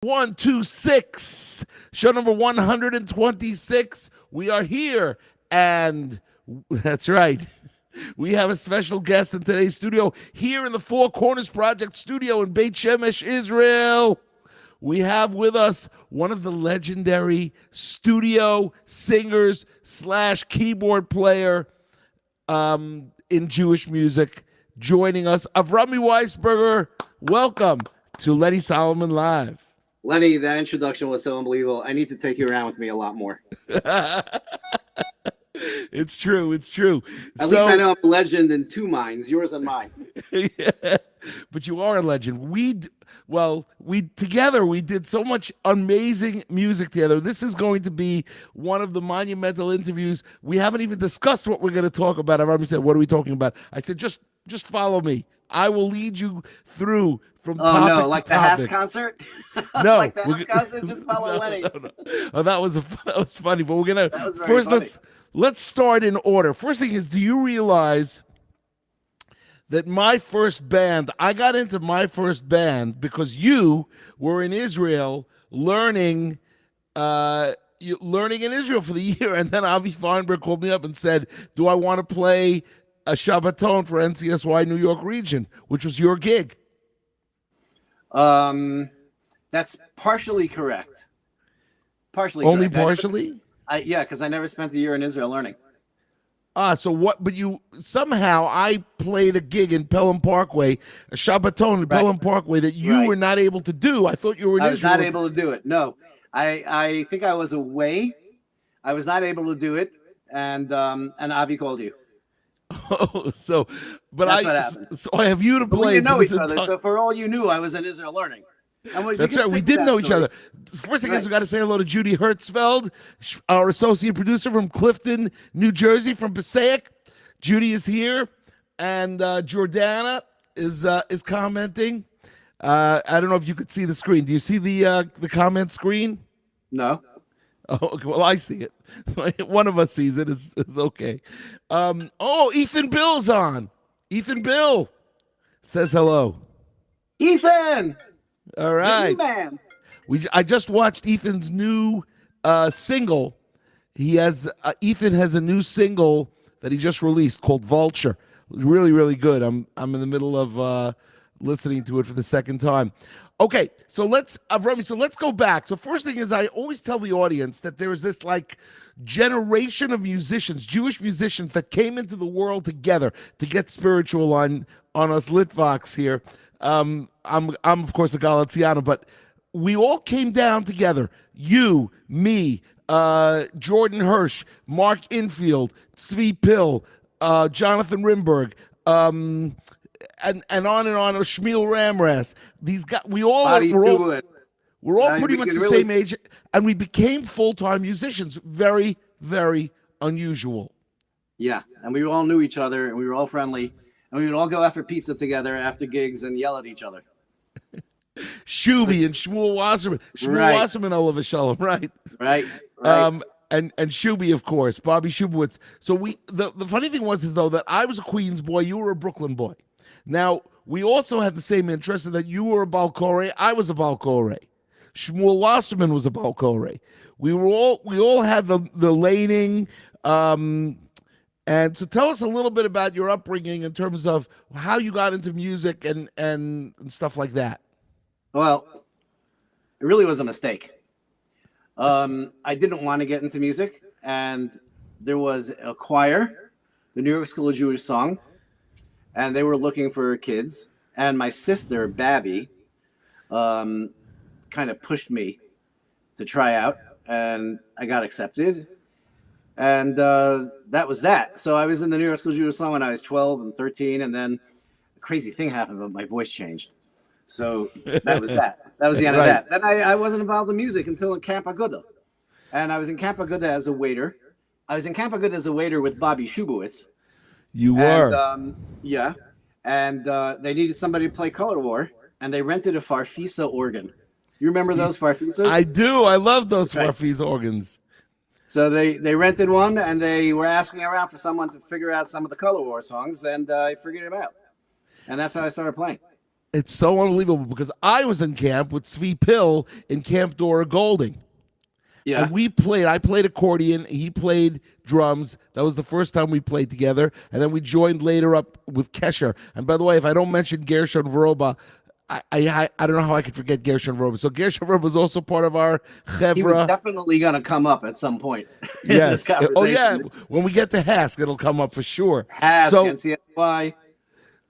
126, show number 126. We are here, and that's right. We have a special guest in today's studio here in the Four Corners Project studio in Beit Shemesh, Israel. We have with us one of the legendary studio singers / keyboard player in Jewish music. Joining us, Avromy Weisberger. Welcome to Lenny Solomon Live. Lenny, that introduction was so unbelievable. I need to take you around with me a lot more. It's true. It's true. At least I know I'm a legend in two minds, yours and mine. Yeah, but you are a legend. We together we did so much amazing music together. This is going to be one of the monumental interviews. We haven't even discussed what we're going to talk about. I've said, "What are we talking about?" I said, "Just follow me. I will lead you through." From like the Haas concert? No, like the Haas concert. Just follow Lenny. No. Oh, that was funny. But we're gonna first funny. Let's start in order. First thing is, do you realize that my first band? I got into my first band because you were in Israel learning in Israel for the year, and then Avi Feinberg called me up and said, "Do I want to play a Shabbaton for NCSY New York region?" Which was your gig. That's partially correct. Only partially? Because I never spent a year in Israel learning. So what? But you somehow I played a gig in Pelham Parkway, a Shabbaton in Pelham Parkway that you were not able to do. I thought you were in Israel. I was not able to do it. No, I think I was away. I was not able to do it, and Avi called you. Oh, so but that's what happened. So I have you to play. We didn't know each other, so for all you knew, I was in Israel learning. That's right. We didn't know each other. First thing is, we got to say hello to Judy Hertzfeld, our associate producer from Clifton, New Jersey, from Passaic. Judy is here, and Jordana is commenting. I don't know if you could see the screen. Do you see the comment screen? No. Oh, okay, well, I see it. So one of us sees it. It's okay. Ethan Bill's on. Ethan Bill says hello. Ethan! All right. Man. I just watched Ethan's new single. Ethan has a new single that he just released called Vulture. It was really, really good. I'm in the middle of listening to it for the second time. Okay, so let's go back. So first thing is, I always tell the audience that there is this like generation of musicians, Jewish musicians, that came into the world together to get spiritual on us Litvoks here. I'm of course a Galiciano, but we all came down together. You, me, Jordan Hirsch, Mark Infield, Tzvi Pill, Jonathan Rimberg, and on, Shmuel Ramras. These guys, we're all pretty much the same age, and we became full-time musicians. Very, very unusual. Yeah, and we all knew each other, and we were all friendly, and we would all go after pizza together after gigs and yell at each other. Shuby and Shmuel Wasserman. Wasserman, Oliver Shalom, right? Right. And Shuby, of course, Bobby Shubowitz. So the funny thing was though that I was a Queens boy, you were a Brooklyn boy. Now, we also had the same interest in that you were a Balkore, I was a Balkore. Shmuel Wasserman was a Balkore. We all had the laning. And so tell us a little bit about your upbringing in terms of how you got into music and stuff like that. Well, it really was a mistake. I didn't want to get into music, and there was a choir, the New York School of Jewish Song, and they were looking for kids. And my sister, Babby, kind of pushed me to try out, and I got accepted. And that was that. So I was in the New York School of Jewish Song when I was 12 and 13, and then a crazy thing happened, but my voice changed. So that was that. That was the end of that. Then I wasn't involved in music until in Camp Aguda. And I was in Camp Aguda as a waiter. I was in Camp Aguda as a waiter with Bobby Shubowitz. You were? And, yeah. And they needed somebody to play Color War, and they rented a Farfisa organ. You remember those Farfisas? I do. I love those Farfisa organs. So they rented one, and they were asking around for someone to figure out some of the Color War songs, and I figured it out. And that's how I started playing. It's so unbelievable because I was in camp with Svi Pill in Camp Dora Golding. Yeah. And we played. I played accordion. He played drums. That was the first time we played together. And then we joined later up with Kesher. And by the way, if I don't mention Gershon Veroba, I don't know how I could forget Gershon Veroba. So Gershon Veroba was also part of our He was chevra. definitely going to come up at some point in Yes. this conversation. Oh yeah. When we get to Hask, it'll come up for sure. Hask, So NCSY.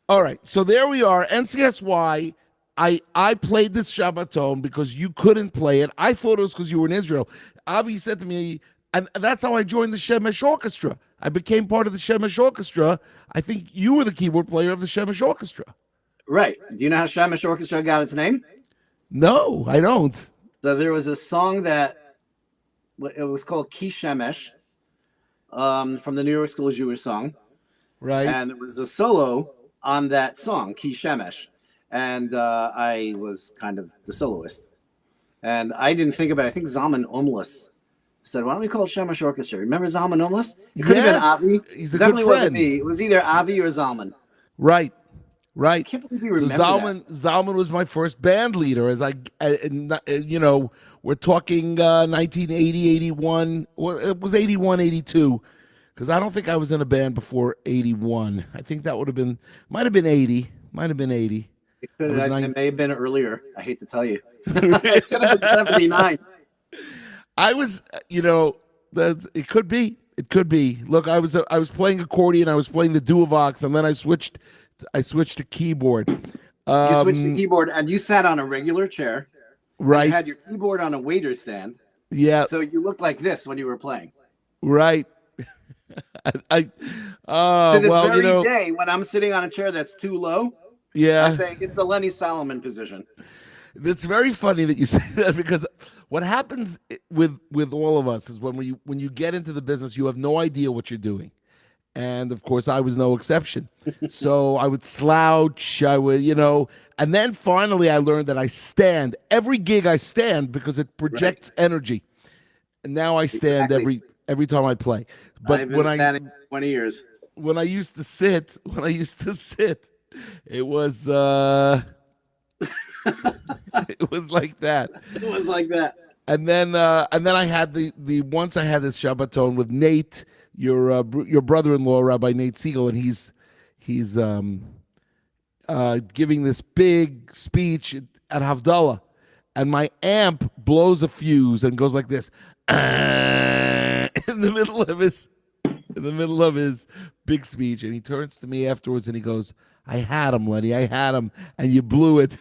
all right. So there we are. NCSY. I played this Shabbaton because you couldn't play it. I thought it was because you were in Israel. Avi said to me, and that's how I joined the Shemesh Orchestra. I became part of the Shemesh Orchestra. I think you were the keyboard player of the Shemesh Orchestra. Right. Do you know how Shemesh Orchestra got its name? No, I don't. So there was a song that it was called Ki Shemesh, from the New York School of Jewish song. Right. And there was a solo on that song, Ki Shemesh. And I was kind of the soloist. And I didn't think about it. I think Zalman Omlis said, why don't we call it Shemesh Orchestra? Remember Zalman Omlis? It could have been Avi. He's a Definitely good wasn't friend. me. It was either Avi or Zalman. Right. Right. I can't believe you remember Zalman was my first band leader. We're talking 1980, 81. Well, it was 81, 82. Because I don't think I was in a band before 81. I think that might have been 80. Might have been 80. It may have been earlier. I hate to tell you. It could have been 79. I was, it could be. It could be. Look, I was playing accordion. I was playing the Duavox, and then I switched to keyboard. You switched to keyboard, and you sat on a regular chair. Right. You had your keyboard on a waiter stand. Yeah. So you looked like this when you were playing. Right. To this very day, when I'm sitting on a chair that's too low, yeah, I say it's the Lenny Solomon position. It's very funny that you say that because what happens with all of us is when you get into the business, you have no idea what you're doing. And of course, I was no exception. So I would slouch, and then finally I learned that I stand. Every gig I stand because it projects energy. And now I stand every time I play. But I've been standing 20 years. When I used to sit, it was it was like that. It was like that. And then I had the once I had this Shabbaton with Nate, your brother-in-law, Rabbi Nate Siegel, and he's giving this big speech at Havdalah, and my amp blows a fuse and goes like this in the middle of his big speech, and he turns to me afterwards and he goes, I had him, Lenny. I had him, and you blew it.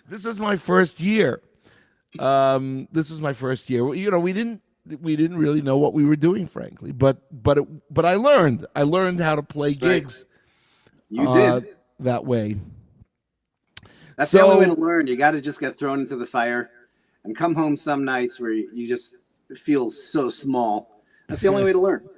This is my first year. This was my first year. We didn't really know what we were doing, frankly. But I learned. I learned how to play gigs. Right. You did that way. That's the only way to learn. You got to just get thrown into the fire and come home some nights where you just feel so small. That's the only way to learn.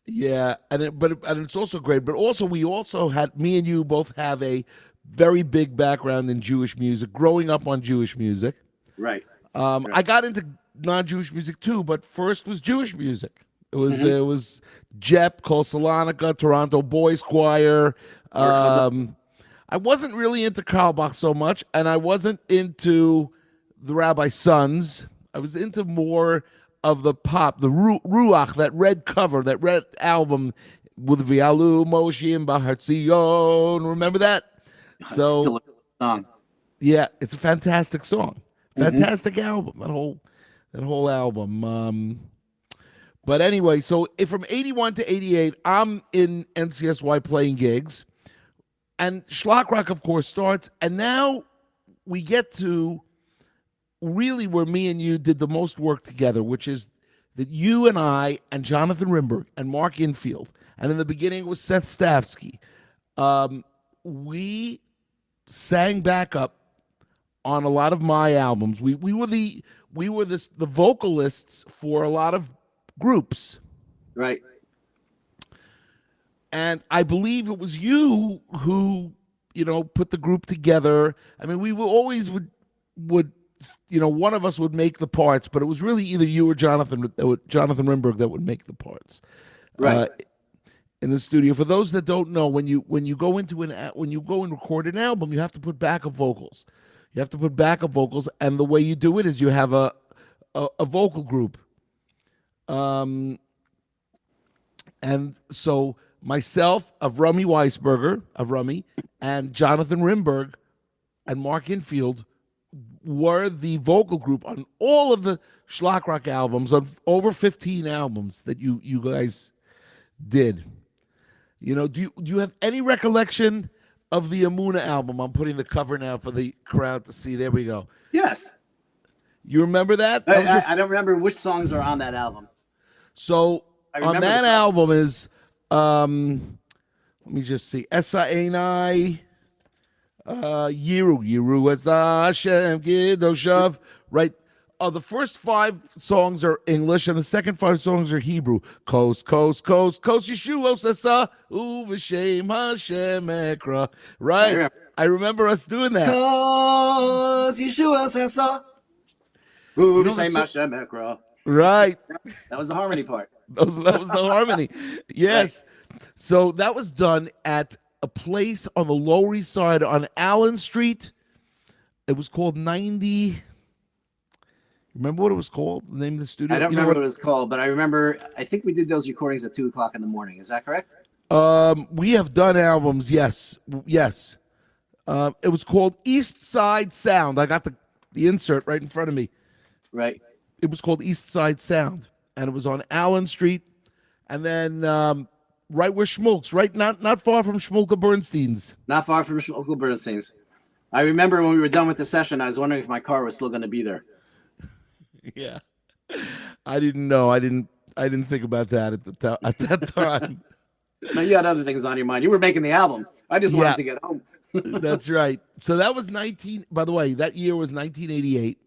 Yeah, and it's also great. But also, me and you both have a very big background in Jewish music, growing up on Jewish music. Right. I got into non-Jewish music too, but first was Jewish music. It was Jep, Kol Salonika, Toronto Boys Choir. I wasn't really into Carlbach so much, and I wasn't into the Rabbi Sons. I was into more of the pop, the Ruach, that red cover, that red album with Vialu, Moshe, and Bahar Tzion. Remember that? So, still a song. Yeah, it's a fantastic song. Fantastic album, that whole album. But anyway, so from 81 to 88, I'm in NCSY playing gigs. And Schlock Rock, of course, starts. And now we get to really where me and you did the most work together, which is that you and I and Jonathan Rimberg and Mark Infield, and in the beginning it was Seth Stavsky, we sang backup on a lot of my albums. We were the vocalists for a lot of groups. Right. And I believe it was you who, put the group together. I mean, we were always would one of us would make the parts, but it was really either you or Jonathan Rimberg that would make the parts. Right. in the studio. For those that don't know, when you go into when you go and record an album, you have to put backup vocals. You have to put backup vocals, and the way you do it is you have a vocal group. And so myself, Avromy Weisberger, and Jonathan Rimberg and Mark Infield were the vocal group on all of the Schlock Rock albums, on over 15 albums that you guys did. Do you have any recollection of the Amuna album? I'm putting the cover now for the crowd to see. There we go. Yes. You remember that? I don't remember which songs are on that album. So on that album is, let me just see, Esaenai, Yiru Esa Hashem Gidoshav, right? The first 5 songs are English, and the second 5 songs are Hebrew. Kos Yeshuos Esa Uv'Shem Hashem Ekra. Right? I remember us doing that. Kos Yeshuos Esa Uv'Shem Hashem Ekra. Right. That was the harmony part. That was the harmony. Yes. Right. So that was done at a place on the Lower East Side on Allen Street. It was called 90. Remember what it was called? The name of the studio? I don't remember what it was called, but I think we did those recordings at 2:00 in the morning. Is that correct? We have done albums. Yes. Yes. It was called East Side Sound. I got the insert right in front of me. Right. It was called East Side Sound, and it was on Allen Street, and then right where Schmulk's, right, not far from Schmulka Bernstein's. Not far from Schmulka Bernstein's. I remember when we were done with the session, I was wondering if my car was still going to be there. Yeah, I didn't know. I didn't think about that at that time. No, you had other things on your mind. You were making the album. I just wanted to get home. That's right. So that was by the way, that year was 1988.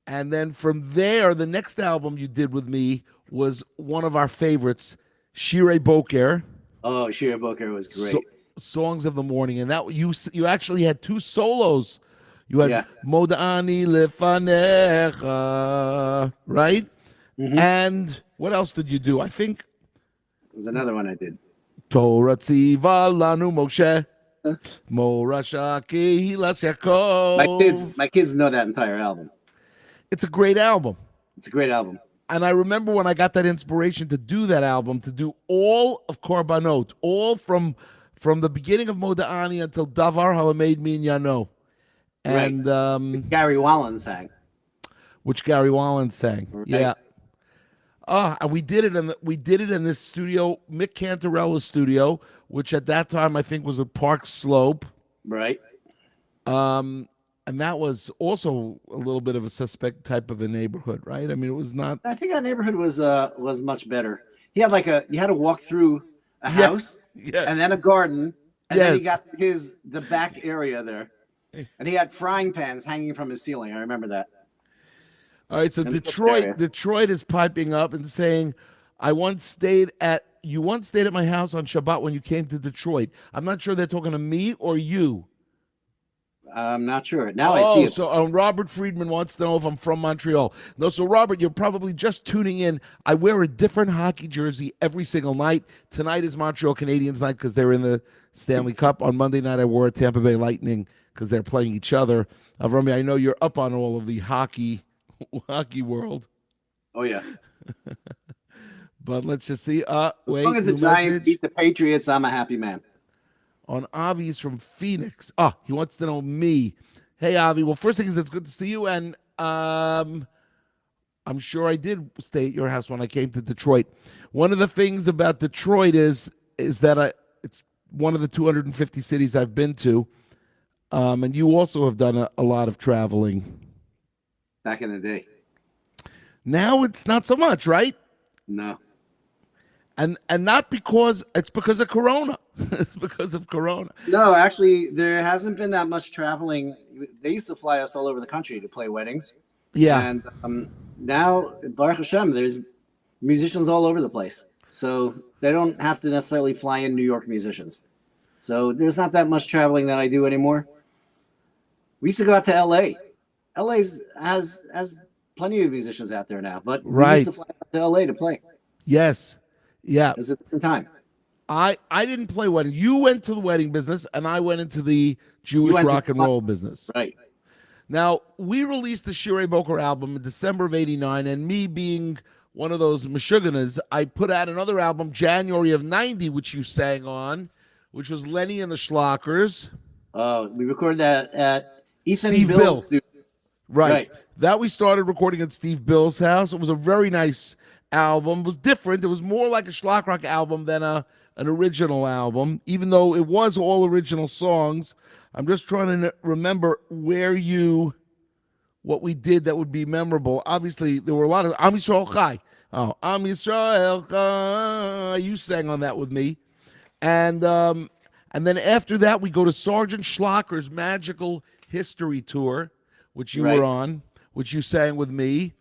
And then from there, the next album you did with me was one of our favorites, Shirei Boker. Oh, Shirei Boker was great. Songs of the Morning. And that you actually had 2 solos. You had Modani Lefanecha, right? Mm-hmm. And what else did you do? I think there was another one I did. Torah Tziva Lanu Moshe Morasha Kehilas Yaakov. My kids know that entire album. It's a great album. It's a great album. And I remember when I got that inspiration to do that album, to do all of Korbanot, all from the beginning of Modani until Davar Halamed Min Yano. And Gary Wallen sang. Which Gary Wallen sang. Right. Yeah. And we did it in this studio, Mick Cantarella's studio, which at that time I think was a Park Slope. Right. And that was also a little bit of a suspect type of a neighborhood, right? I mean, it was not. I think that neighborhood was much better. He had you had to walk through a house, and then a garden, and then he got the back area there, and he had frying pans hanging from his ceiling. I remember that. All right, so Detroit is piping up and saying, you once stayed at my house on Shabbat when you came to Detroit. I'm not sure they're talking to me or you. I'm not sure. Now I see it. So Robert Friedman wants to know if I'm from Montreal. No, so Robert, you're probably just tuning in. I wear a different hockey jersey every single night. Tonight is Montreal Canadiens night because they're in the Stanley Cup. On Monday night, I wore a Tampa Bay Lightning because they're playing each other. Avromy, I know you're up on all of the hockey world. Oh, yeah. But let's just see. As long as the Giants beat the Patriots, I'm a happy man. On Avi's from Phoenix. He wants to know me. Hey, Avi. Well, first thing is it's good to see you. And I'm sure I did stay at your house when I came to Detroit. One of the things about Detroit is that it's one of the 250 cities I've been to. And you also have done a lot of traveling. Back in the day. Now it's not so much, right? No. And not because it's because of Corona. It's because of Corona. No, actually, there hasn't been that much traveling. They used to fly us all over the country to play weddings. Yeah. And now, Baruch Hashem, there's musicians all over the place. So they don't have to necessarily fly in New York musicians. So there's not that much traveling that I do anymore. We used to go out to L.A. L.A. has plenty of musicians out there now. But we used to fly out to L.A. to play. Yes. Yeah. It was a different time. I didn't play wedding. You went to the wedding business, and I went into the Jewish went to rock and roll business. Right. Now, we released the Shirei Boker album in December of '89, and me being one of those Meshuggahs, I put out another album January of '90, which you sang on, which was Lenny and the Schlockers. We recorded that at Ethan Steve Bill's Bill. studio. Right. That we started recording at Steve Bill's house. It was a very nice album. It was different. It was more like a schlock rock album than an original album, even though it was all original songs. I'm just trying to remember what we did that would be memorable. Obviously, there were a lot of Am Yisrael Chai. Oh, Am Yisrael Chai. You sang on that with me. And then after that, we go to Sergeant Schlocker's Magical History Tour, which you were on, which you sang with me,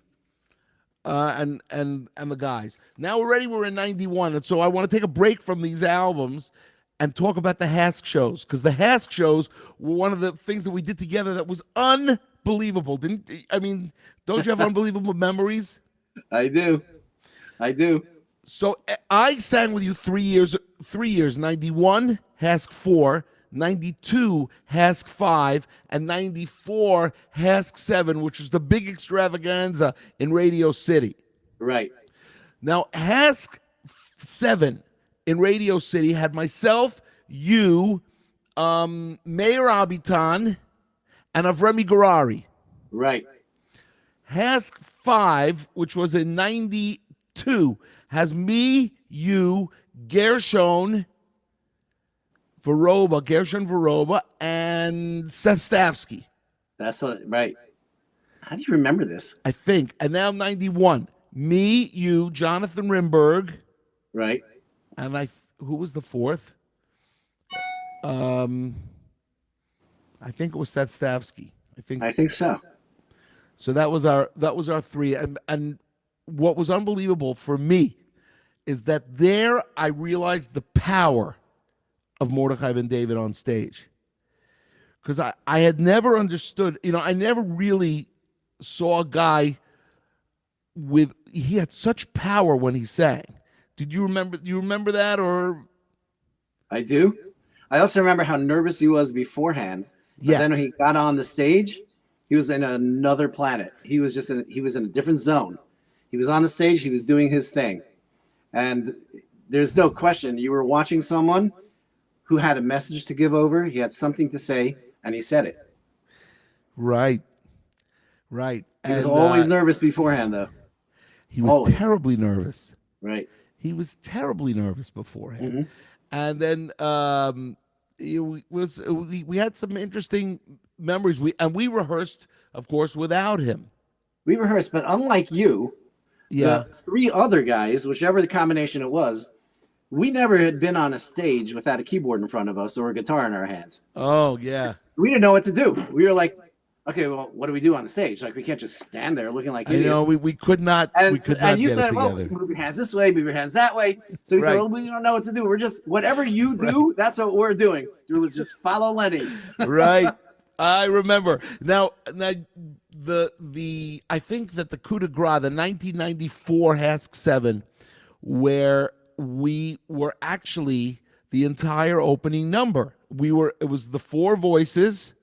and the guys. Now we're in '91, and so I want to take a break from these albums and talk about the Hask shows, because the Hask shows were one of the things that we did together that was unbelievable. Don't you have unbelievable memories? I do. So I sang with you 3 years, 91, Hask 4, 92, Hask 5, and 94, Hask 7, which was the big extravaganza in Radio City. Right. Now, Hask 7 in Radio City had myself, you, Meir Abitan, and Avromy Weisberger. Right. Hask 5, which was in 92, has me, you, Gershon Veroba, and Seth Stavsky. That's right. How do you remember this? I think. And now 91, me, you, Jonathan Rimberg. Right. And who was the fourth? I think it was Seth Stavsky. I think so. So that was our three. And what was unbelievable for me is that there I realized the power of Mordechai Ben David on stage. Because I had never understood, I never really saw a guy he had such power when he sang. Did you remember that, or? I do. I also remember how nervous he was beforehand. But then when he got on the stage, he was in another planet. He was in a different zone. He was on the stage, he was doing his thing. And there's no question, you were watching someone who had a message to give over, he had something to say, and he said it. Right. He was always nervous beforehand, though. He was terribly nervous. Right. He was terribly nervous beforehand. And then we had some interesting memories. We rehearsed, of course, without him. We rehearsed, but unlike you, the three other guys, whichever the combination it was, we never had been on a stage without a keyboard in front of us or a guitar in our hands. Oh, yeah. We didn't know what to do. We were like, okay, well, what do we do on the stage? Like, we can't just stand there looking like idiots. We could not. And you said, well, move your hands this way, move your hands that way. So we said, well, we don't know what to do. We're just, whatever you do, that's what we're doing. It was just follow Lenny. Right. I remember. Now I think that the coup de grace, the 1994 Hask 7, where we were actually the entire opening number. It was the four voices.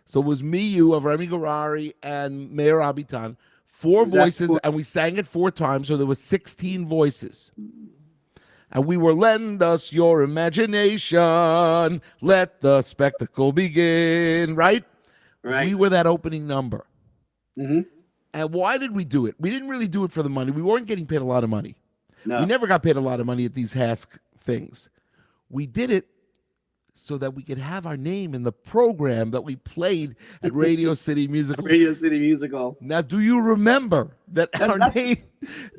So it was me, you, Avromy Weisberger, and Meir Abitan. Four voices, and we sang it 4 times, so there was 16 voices. And we were, lend us your imagination, let the spectacle begin, right? Right. We were that opening number. And why did we do it? We didn't really do it for the money. We weren't getting paid a lot of money. No. We never got paid a lot of money at these Hask things. We did it so that we could have our name in the program that we played at Radio City Musical. Radio City Musical. Now, do you remember that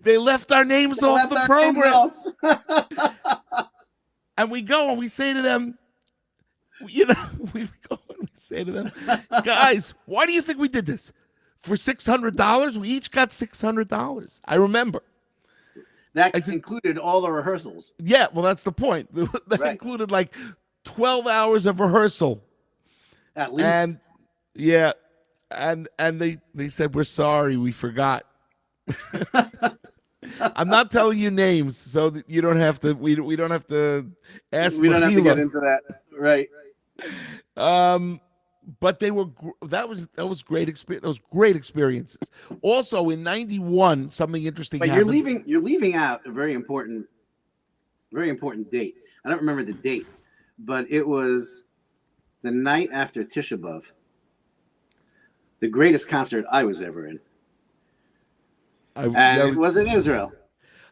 they left our names off the program? And we go and we say to them, we go and we say to them, guys, why do you think we did this? For $600? We each got $600. I remember. That included all the rehearsals. Yeah, well, that's the point. That included like 12 hours of rehearsal. At least. And and they said, we're sorry, we forgot. I'm not telling you names, so that you don't have to. We don't have to ask. We don't have to get Mahila. into that, right? But they were that was great experience. Those great experiences. Also in '91, something interesting But happened. you're leaving out a very important date. I don't remember the date, but it was the night after Tisha B'Av, the greatest concert I was ever in, and it was in Israel.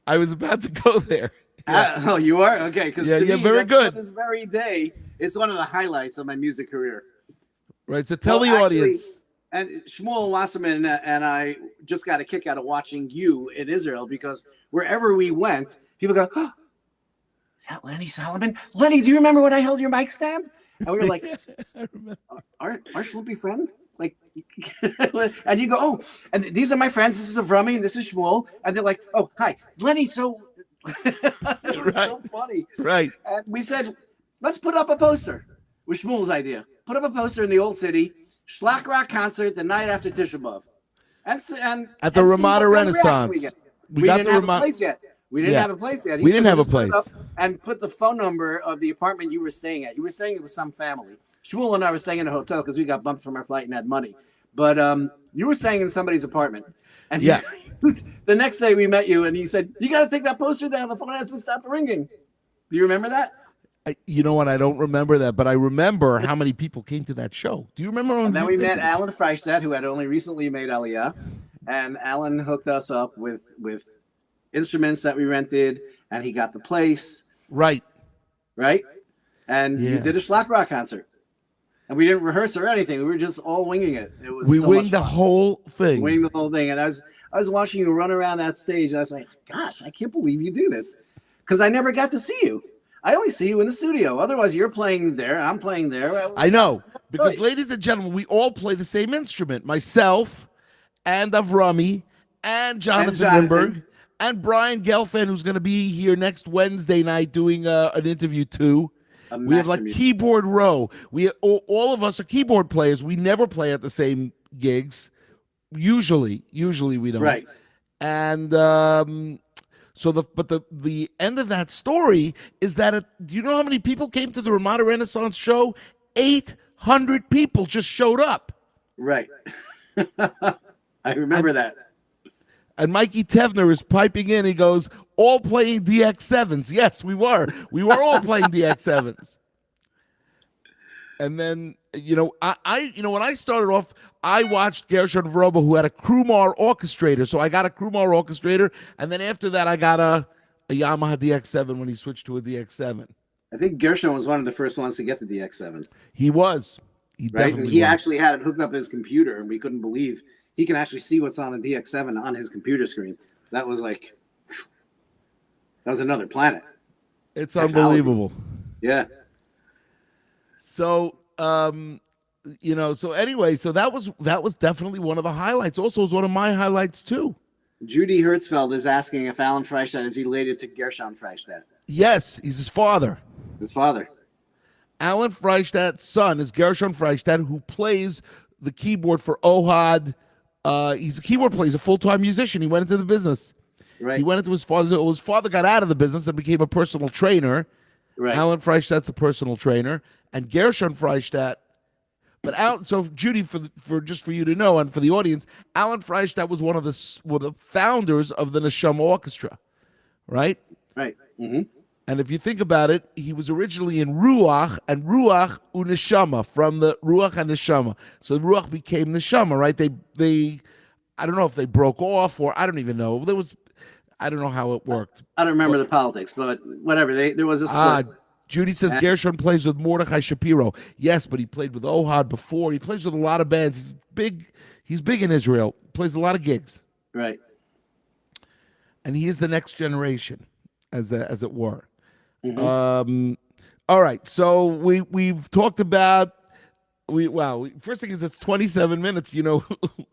I was about to go there. Yeah. Oh, you are? Okay, because Yeah, to me, very that's good. this very day, it's one of the highlights of my music career. Right. So tell the audience. And Shmuel Wasserman and I just got a kick out of watching you in Israel, because wherever we went, people go, oh, is that Lenny Solomon? Lenny, do you remember when I held your mic stand? And we were like, our Shlumpy friend? Like, and you go, oh, and these are my friends. This is Avromy and this is Shmuel. And they're like, oh, hi, Lenny. So it was so funny. Right. And we said, let's put up a poster. With Shmuel's idea. Put up a poster in the old city, Schlock Rock concert the night after Tisha B'Av. And at the Ramada Renaissance. We didn't have a place yet. We didn't have a place yet. We didn't have a place. And put the phone number of the apartment you were staying at. You were saying it was some family. Shmuel and I were staying in a hotel because we got bumped from our flight and had money. But you were staying in somebody's apartment. And the next day we met you and you said, you got to take that poster down. The phone has to stop ringing. Do you remember that? You know what? I don't remember that, but I remember how many people came to that show. Do you remember? And then we met Alan Freistadt, who had only recently made Aliyah, and Alan hooked us up with instruments that we rented, and he got the place. Right. And you did a Schlock Rock concert, and we didn't rehearse or anything. We were just all winging it. It was winged the whole thing. Winged the whole thing, and I was watching you run around that stage, and I was like, "Gosh, I can't believe you do this," because I never got to see you. I only see you in the studio. Otherwise, you're playing there. I'm playing there. I know. Because, ladies and gentlemen, we all play the same instrument. Myself and Avromy and Jonathan Lindberg and Brian Gelfand, who's going to be here next Wednesday night doing an interview too. We have like keyboard row. All of us are keyboard players. We never play at the same gigs. Usually we don't. Right. And so the end of that story is that do you know how many people came to the Ramada Renaissance show? 800 people just showed up. Right. I remember that. And Mikey Tevner is piping in. He goes, all playing DX7s. Yes, we were. We were all playing DX7s. And then, I when I started off, I watched Gershon Vroba, who had a Krumar orchestrator. So I got a Krumar orchestrator. And then after that, I got a Yamaha DX7 when he switched to a DX7. I think Gershon was one of the first ones to get the DX7. He was. He actually had it hooked up his computer, and we couldn't believe he can actually see what's on the DX7 on his computer screen. That was another planet. It's unbelievable. Yeah. So, so anyway, so that was definitely one of the highlights. Also, was one of my highlights too. Judy Hertzfeld is asking if Alan Freistadt is related to Gershon Freistadt. Yes, he's his father. His father. Alan Freistadt's son is Gershon Freistadt, who plays the keyboard for Ohad. He's a keyboard player. He's a full-time musician. He went into the business. Right. He went into his father's. His father got out of the business and became a personal trainer. Right. Alan Freistadt's a personal trainer, and Gershon Freistadt. But so Judy, for just for you to know, and for the audience, Alan Freistadt was one of the founders of the Neshama Orchestra, right? Right. Mm-hmm. And if you think about it, he was originally in Ruach and Neshama, from the Ruach and Neshama. So Ruach became Neshama, right? They I don't know if they broke off or I don't even know. I don't know how it worked. I don't remember the politics, but whatever. There was a split. Judy says Gershon plays with Mordechai Shapiro. Yes, but he played with Ohad before. He plays with a lot of bands. He's big in Israel. Plays a lot of gigs. Right. And he is the next generation, as it were. Mm-hmm. All right. So we've talked about first thing is it's 27 minutes.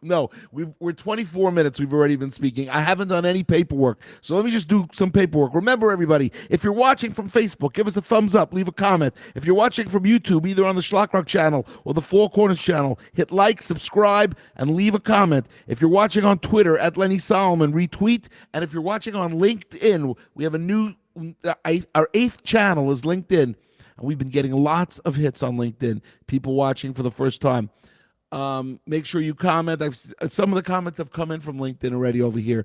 No, we're 24 minutes. We've already been speaking. I haven't done any paperwork. So let me just do some paperwork. Remember, everybody, if you're watching from Facebook, give us a thumbs up, leave a comment. If you're watching from YouTube, either on the Schlockrock channel or the Four Corners channel, hit like, subscribe, and leave a comment. If you're watching on Twitter, at Lenny Solomon, retweet. And if you're watching on LinkedIn, we have a new, our 8th channel is LinkedIn. And we've been getting lots of hits on LinkedIn, people watching for the first time. Make sure you comment. Some of the comments have come in from LinkedIn already over here.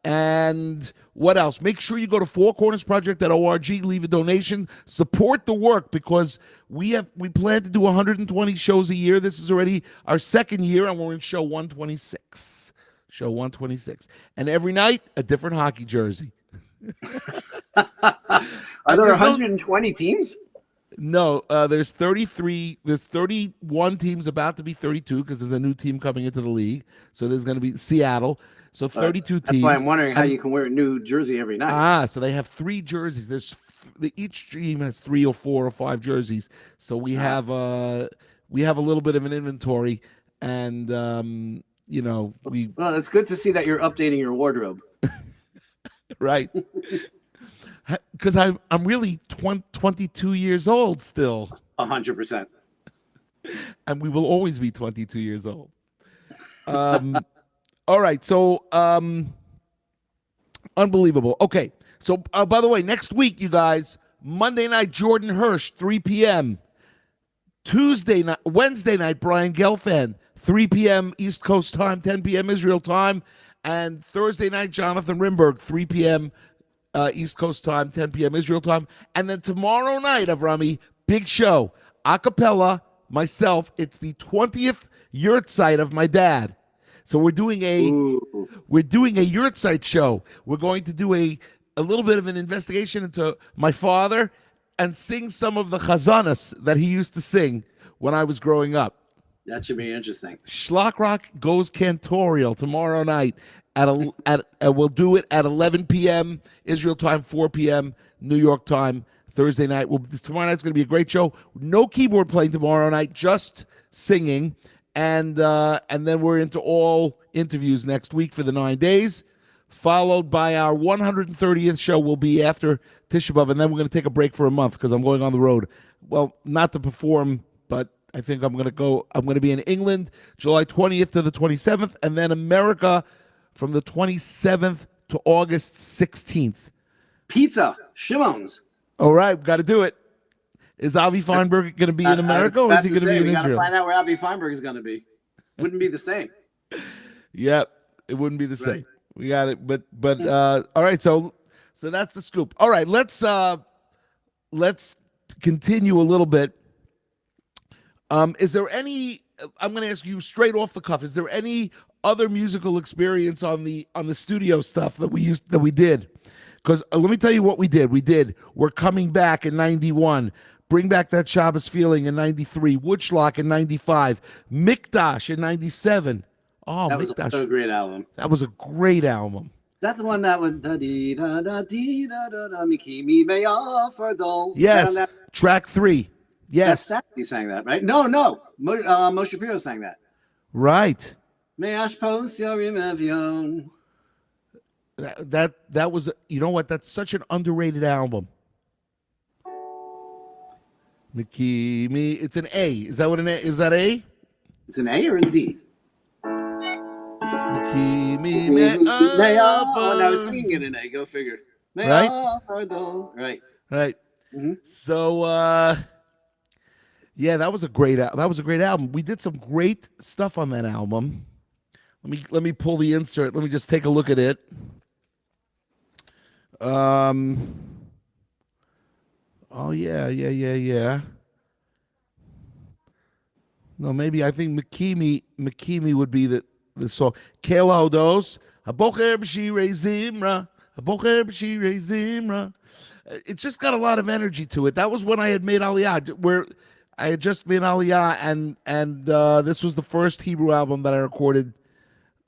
And what else? Make sure you go to fourcornersproject.org, leave a donation, support the work, because we plan to do 120 shows a year. This is already our 2nd year, and we're in show 126. Show 126. And every night, a different hockey jersey. Are there 120 teams? No, there's 33. There's 31 teams, about to be 32, because there's a new team coming into the league. So there's going to be Seattle. So 32 teams. That's why I'm wondering how you can wear a new jersey every night. So they have 3 jerseys. Each team has 3 or 4 or 5 jerseys. So we have a little bit of an inventory, and well, it's good to see that you're updating your wardrobe. Right. Because I'm really 22 years old still. 100%. And we will always be 22 years old. All right. So, unbelievable. Okay. So, by the way, next week, you guys, Monday night, Jordan Hirsch, 3 p.m. Wednesday night, Brian Gelfand, 3 p.m. East Coast time, 10 p.m. Israel time. And Thursday night, Jonathan Rimberg, 3 p.m. East Coast time, 10 p.m. Israel time. And then tomorrow night, Avromy, big show, a cappella, myself. It's the 20th yurtzeit of my dad. So we're doing a yurtzeit show. We're going to do a little bit of an investigation into my father and sing some of the chazanas that he used to sing when I was growing up. That should be interesting. Schlockrock goes cantorial tomorrow night we'll do it at 11 p.m. Israel time, 4 p.m. New York time, Thursday night. Tomorrow night's going to be a great show. No keyboard playing tomorrow night, just singing. And then we're into all interviews next week for the 9 days, followed by our 130th show will be after Tisha B'Av, and then we're going to take a break for a month because I'm going on the road. Well, not to perform, but I think I'm going to be in England July 20th to the 27th, and then America from the 27th to August 16th. Pizza, Shimon's. All right, got to do it. Is Avi Feinberg going to be in America, or is he going to be in Israel? We got to find out where Avi Feinberg is going to be. Wouldn't be the same. Yep, it wouldn't be the same. We got it, but all right. So that's the scoop. All right, let's continue a little bit. Is there any? I'm going to ask you straight off the cuff. Is there any other musical experience on the studio stuff that we did? Because let me tell you what we did. We're coming back in 91. Bring Back That Shabbos Feeling in 93. Woodschlock in 95. Mikdash in 97. Oh, that was a great album. That was a great album. Is that the one that was Yes, track 3. Yes. He sang that, right? No. Moshe Shapiro sang that. Right. That was, you know what? That's such an underrated album. Mikimi, it's an A. Is that what an A? Is that A? It's an A or an D? Mikimi, when I was singing it in A, go figure. Right. Right. Mm-hmm. So, yeah, that was a great album. We did some great stuff on that album. Let me pull the insert. Let me just take a look at it. Oh yeah. No, maybe I think Makimi would be the song. Kela Hodos, Habocher B'Shirei Zimra, Habocher B'Shirei Zimra. It's just got a lot of energy to it. That was when I had made Aliyah, where I had just made Aliyah, and this was the first Hebrew album that I recorded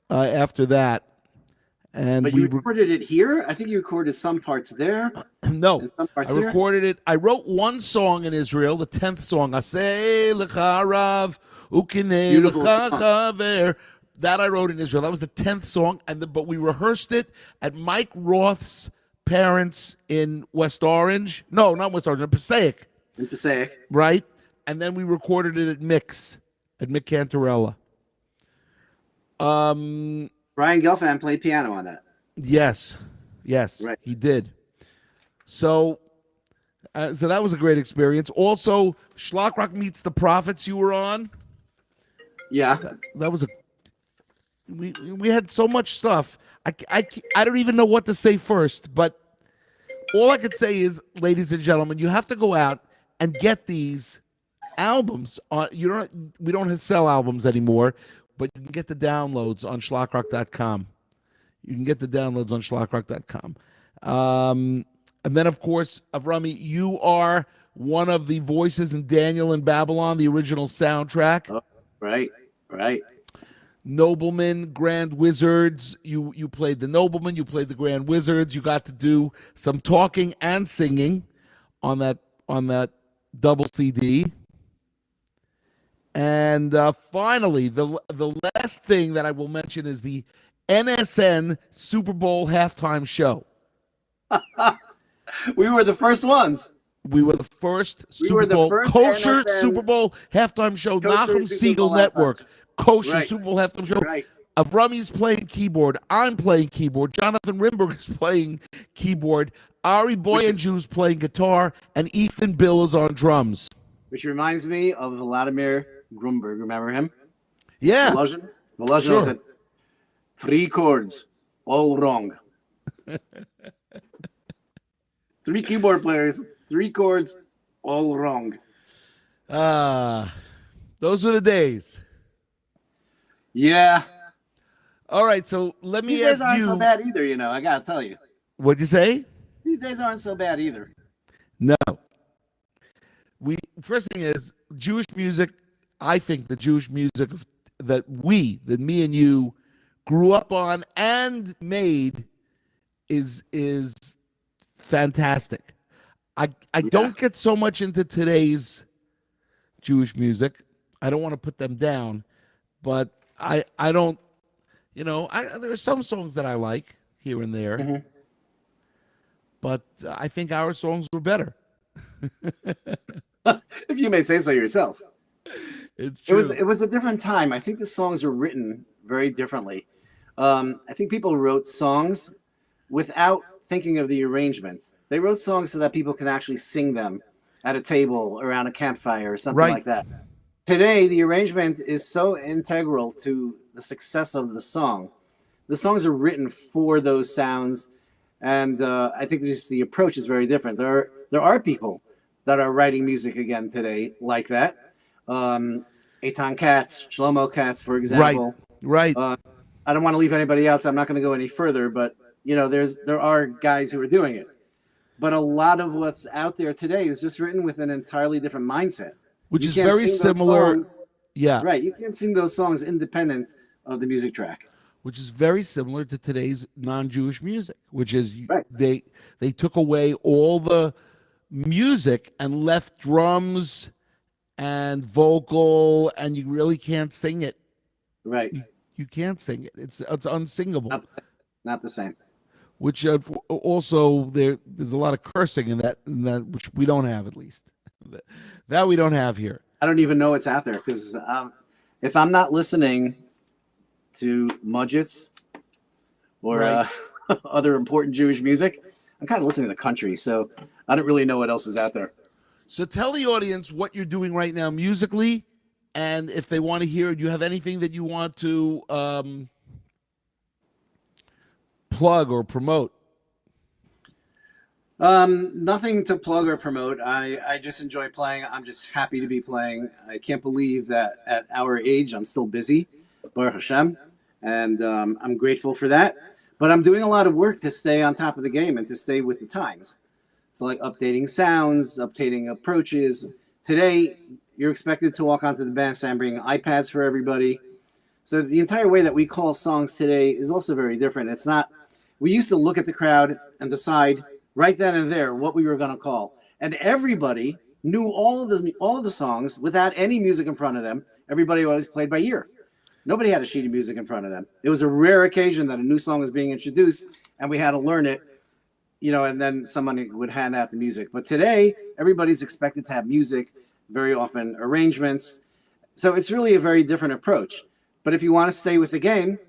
after that. But you recorded it here? I think you recorded some parts there. No, I recorded it. I wrote one song in Israel, the 10th song. Aseh lecha Rav Ukinei Beautiful lecha song. chaver. That I wrote in Israel. That was the 10th song, but we rehearsed it at Mike Roth's parents in West Orange. No, not West Orange, in Passaic, In Passaic. right? And then we recorded it at Mick Cantarella. Brian Gelfand played piano on that. Yes, Right. he did. So that was a great experience. Also, Schlock Rock Meets the Prophets. You were on. Yeah. That was we had so much stuff. I don't even know what to say first, but all I could say is, ladies and gentlemen, you have to go out and get these albums. We don't sell albums anymore, but you can get the downloads on schlockrock.com. You can get the downloads on schlockrock.com. And then, of course, Avromy, you are one of the voices in Daniel in Babylon, the original soundtrack. Oh, right. Noblemen, Grand Wizards. You played the Noblemen, you played the Grand Wizards. You got to do some talking and singing on that double CD. And finally, the last thing that I will mention is the NSN Super Bowl halftime show. We were the first ones. We were the first Super the Bowl first kosher NSN Super Bowl halftime show. Kosher Nachum Super Siegel Bowl Network halftime. kosher Right. Super Bowl halftime show. Right. Avromy's playing keyboard. I'm playing keyboard. Jonathan Rimberg is playing keyboard. Ari Boyanju's playing guitar, and Ethan Bill is on drums. Which reminds me of Vladimir Grumberg. Remember him? Yeah, Volozhin Sure. said, 3 chords, all wrong. 3 keyboard players, 3 chords, all wrong. those were the days. Yeah. All right, so let me These days ask aren't you. so bad either, I gotta tell you. What'd you say? These days aren't so bad either. No. First thing is Jewish music. I think the Jewish music that me and you grew up on and made is fantastic. I don't get so much into today's Jewish music. I don't want to put them down, but I don't. There's some songs that I like here and there, Mm-hmm. but I think our songs were better. If you may say so yourself. It's true. It was a different time. I think the songs were written very differently. I think people wrote songs without thinking of the arrangement. They wrote songs so that people can actually sing them at a table around a campfire or something like that. Today, the arrangement is so integral to the success of the song. The songs are written for those sounds, and I think just the approach is very different. There are people that are writing music again today like that. Eitan Katz, Shlomo Katz, for example. Right. I don't want to leave anybody else. I'm not going to go any further, but there are guys who are doing it. But a lot of what's out there today is just written with an entirely different mindset. Which You is can't very sing those similar. songs- Yeah. Right. You can't sing those songs independent of the music track. Which is very similar to today's non-Jewish music, which is Right. they took away all the music and left drums and vocal, and you really can't sing it. Right. You can't sing it. It's unsingable. Not the same. Which also there's a lot of cursing in that which we don't have, at least. That we don't have here. I don't even know what's out there because if I'm not listening to Mudgets or Right. other important Jewish music, I'm kind of listening to country, so I don't really know what else is out there. So tell the audience what you're doing right now musically, and if they want to hear, do you have anything that you want to plug or promote? Nothing to plug or promote. I just enjoy playing. I'm just happy to be playing. I can't believe that at our age I'm still busy, Baruch Hashem, and I'm grateful for that. But I'm doing a lot of work to stay on top of the game and to stay with the times. So like updating sounds, updating approaches. Today, you're expected to walk onto the bandstand bringing iPads for everybody. So the entire way that we call songs today is also very different. It's not, we used to look at the crowd and decide right then and there what we were going to call. And everybody knew all of the songs without any music in front of them. everybody always played by ear. Nobody had a sheet of music in front of them. It was a rare occasion that a new song was being introduced, and we had to learn it, and then someone would hand out the music. But today, everybody's expected to have music, very often arrangements. So it's really a very different approach. But if you want to stay with the game,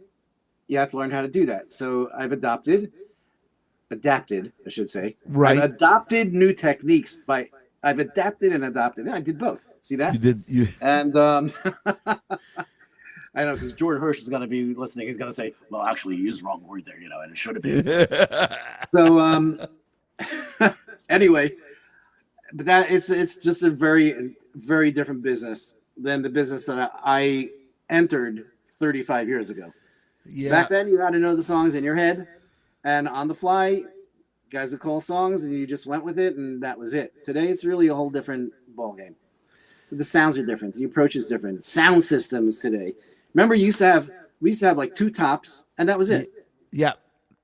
you have to learn how to do that. So I've adapted, I should say. Right. I've adopted new techniques I've adapted and adopted. I did both. See that? You did. And I know, because George Hirsch is going to be listening. He's going to say, well, actually, you used the wrong word there, and it should have been. So anyway, but it's just a very, very different business than the business that I entered 35 years ago. Yeah. Back then, you had to know the songs in your head, and on the fly, guys would call songs, and you just went with it, and that was it. Today, it's really a whole different ballgame. So the sounds are different. The approach is different. Sound systems today. Remember, we used to have like 2 tops, and that was it. Yeah,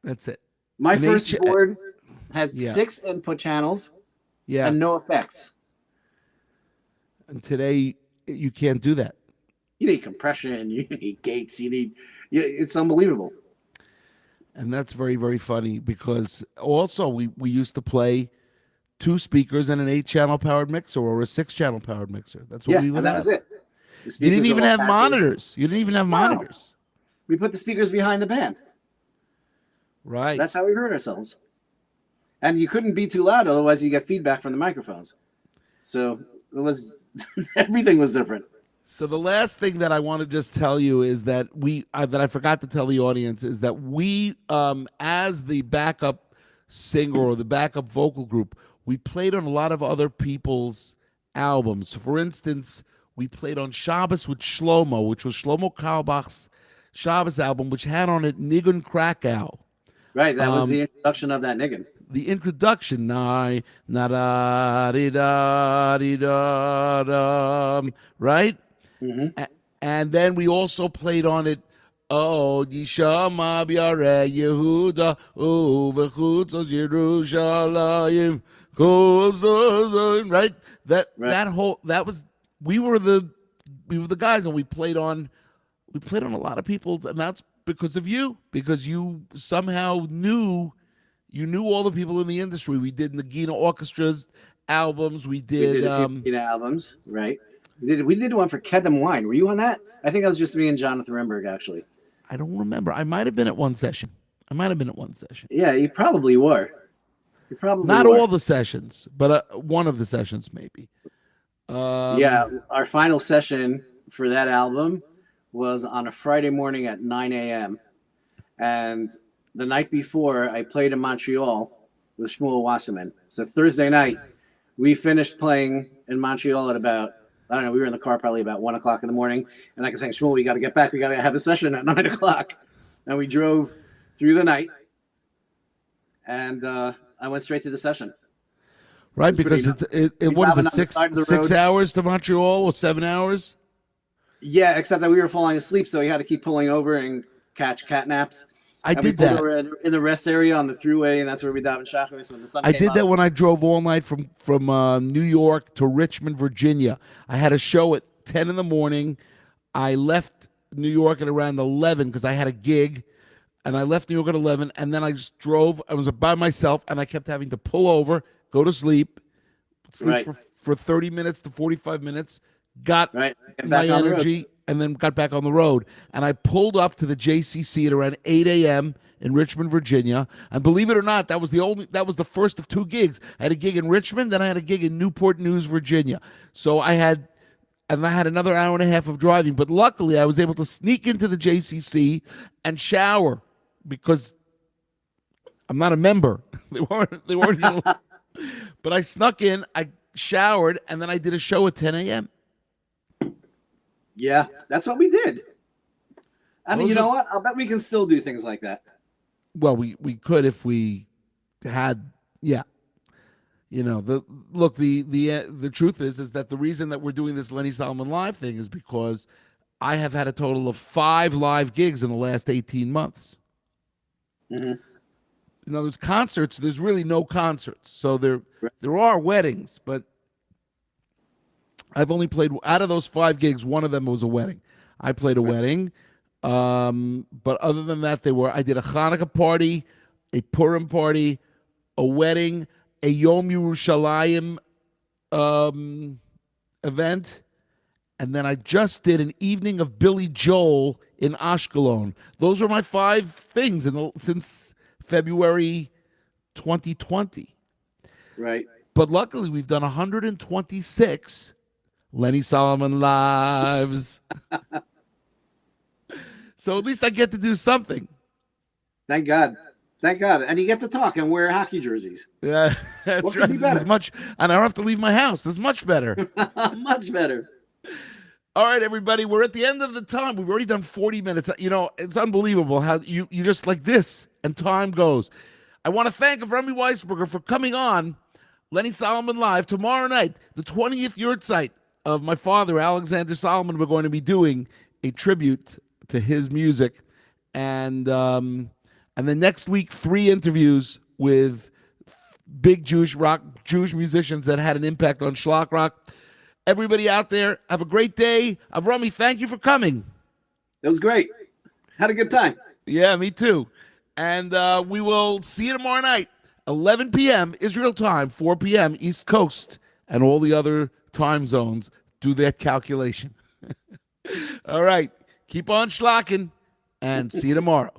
that's it. My first board had 6 input channels, yeah, and no effects. And today, you can't do that. You need compression. You need gates. It's unbelievable. And that's very, very funny because also we used to play 2 speakers and an 8-channel powered mixer or a 6-channel powered mixer. That's what we would have. That was it. You didn't even have monitors. You didn't even have monitors. We put the speakers behind the band. Right. That's how we heard ourselves. And you couldn't be too loud, otherwise you get feedback from the microphones. So it was everything was different. So the last thing that I want to just tell you is that that I forgot to tell the audience is that we, as the backup singer or the backup vocal group, we played on a lot of other people's albums. For instance, we played on Shabbos with Shlomo, which was Shlomo Carlebach's Shabbos album, which had on it Nigun Krakow. Right, that was the introduction of that Nigun. The introduction, right? Mm-hmm. And then we also played on it, Yishama B'Yarei Yehuda Uvechutz Yerushalayim, right? We were the guys, and we played on a lot of people, and that's because of you, because you somehow knew all the people in the industry. We did Nagina Orchestra's albums. We did a few Nagina albums, right? We did one for Kedem Wine. Were you on that? I think that was just me and Jonathan Remberg, actually. I don't remember. I might have been at one session. Yeah, you probably were. Not all the sessions, but one of the sessions maybe. Our final session for that album was on a Friday morning at 9 a.m. And the night before, I played in Montreal with Shmuel Wasserman. So Thursday night, we finished playing in Montreal at about, I don't know, we were in the car probably about 1 o'clock in the morning. And I was saying, Shmuel, we got to get back. We got to have a session at 9 o'clock. And we drove through the night. And I went straight to the session. Right, because what is it, 6 hours to Montreal or 7 hours? Yeah, except that we were falling asleep, so we had to keep pulling over and catch cat naps. I did that in the rest area on the thruway, and that's where we davened Shacharis when the sun I came did up. that when I drove all night from New York to Richmond, Virginia. I had a show at 10 in the morning. I left New York at around 11 because I had a gig, and I left New York at 11, and then I just drove. I was by myself, and I kept having to pull over, go to sleep for 30 minutes to 45 minutes, got my energy, and then got back on the road. And I pulled up to the JCC at around 8 a.m. in Richmond, Virginia. And believe it or not, that was the first of 2 gigs. I had a gig in Richmond, then I had a gig in Newport News, Virginia. So I had another hour and a half of driving. But luckily, I was able to sneak into the JCC and shower because I'm not a member. They weren't. But I snuck in, I showered, and then I did a show at 10 a.m. Yeah, that's what we did. I mean, you know what? I'll bet we can still do things like that. Well, we could if we had, yeah. You know, the truth is that the reason that we're doing this Lenny Solomon Live thing is because I have had a total of 5 live gigs in the last 18 months. Mm-hmm. In other words, concerts, there's really no concerts. So there are weddings, but I've only played out of those 5 gigs. One of them was a wedding. I played a wedding, but other than that, I did a Hanukkah party, a Purim party, a wedding, a Yom Yerushalayim event, and then I just did an evening of Billy Joel in Ashkelon. Those are my 5 things since February 2020. Right. But luckily, we've done 126 Lenny Solomon lives. So at least I get to do something. Thank God. Thank God. And you get to talk and wear hockey jerseys. Yeah, that's What right. could be better? And I don't have to leave my house. This is much better. Much better. All right, everybody, we're at the end of the time. We've already done 40 minutes. You know, it's unbelievable how you just like this and time goes. I want to thank Avromy Weisberger for coming on Lenny Solomon Live tomorrow night, the 20th yahrzeit of my father, Alexander Solomon. We're going to be doing a tribute to his music. And then next week, 3 interviews with big Jewish musicians that had an impact on Schlock Rock. Everybody out there, have a great day. Avromy, thank you for coming. It was great. Had a good time. Yeah, me too. And we will see you tomorrow night, 11 p.m. Israel time, 4 p.m. East Coast, and all the other time zones. Do that calculation. All right. Keep on schlocking, and see you tomorrow.